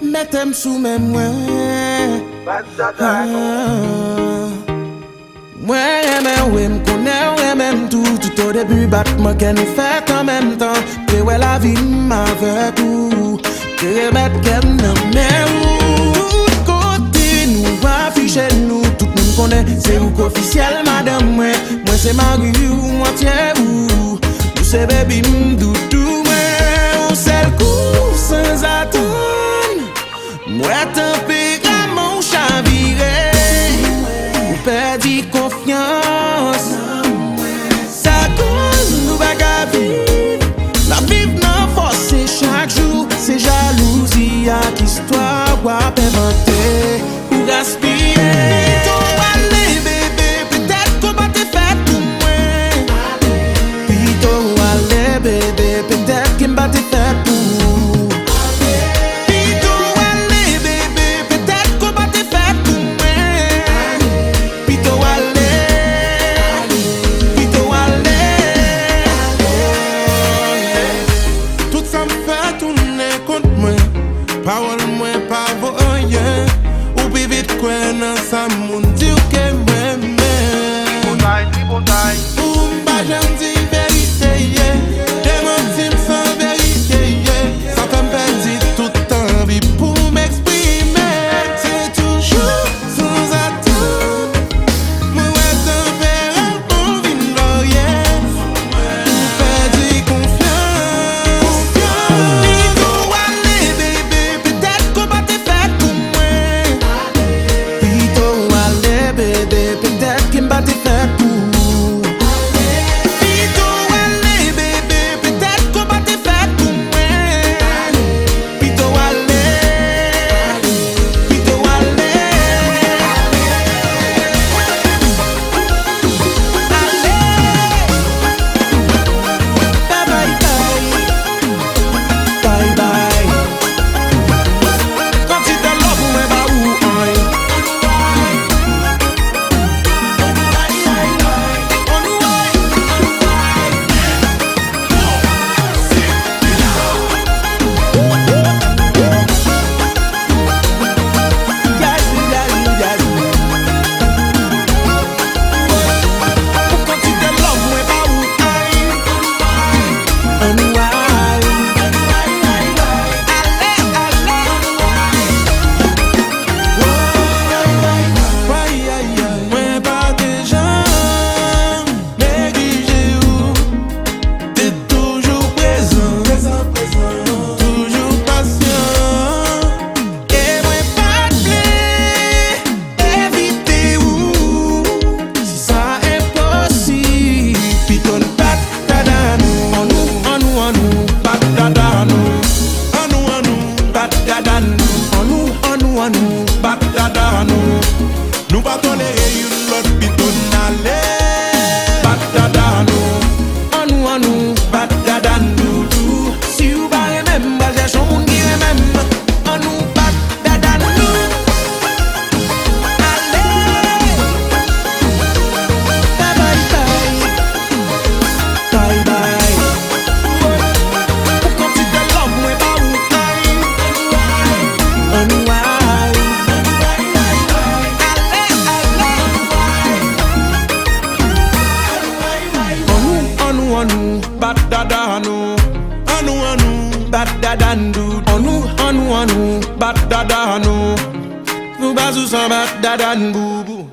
Mettez-moi sous mes mains. Moi, oui, me connais, même tout au début, battement qu'elle nous fait en même temps. Que ouais, la vie m'avait tout. Que remettre qu'elle n'a mais tout côté, nous afficher nous. Tout le monde connaît, c'est vous qu'officiel, madame. Moi, c'est Marie ou moi, tiens, ou. Nous, c'est baby, m'doudou, moi. On sait le coup sans attendre. Moi, tempérament chaviré. Ou perdu confiance. Ça cause nous bagarre vivre. La vivre non forcé chaque jour. C'est jalousie à qu'histoire ou à inventer ou gaspiller. Plutôt aller bébé, peut-être qu'on va te faire pour moi. Plutôt aller bébé, peut-être qu'on va te faire pour moi. Parole moins pas rien. Ou plus vite quoi dans sa moun dit que moi-même. Ou m'pas j'aime dire vérité. Des mentir sans vérité. Ça fait perdre tout le temps vie pour m'exprimer. C'est toujours sans attendre. Moi tempérament vin rien. Ou perdre confiance. Plutôt aller bébé, peut-être qu'on va te faire pour moi. Plutôt aller bébé, peut-être qu'on va te faire pour moi. Nous pas tolérer une autre piton aller. Batata nous, En nous, batata nous. Si vous parlez même, bah j'ai son monde qui est même. En nous, batata nous. Allez, bye bye bye, bye bye. Pour quand tu te love, moi pas où aïe. En nous aïe. Anu, batata nous, batata nous, anu, batata nous, nous basous sans batata nous.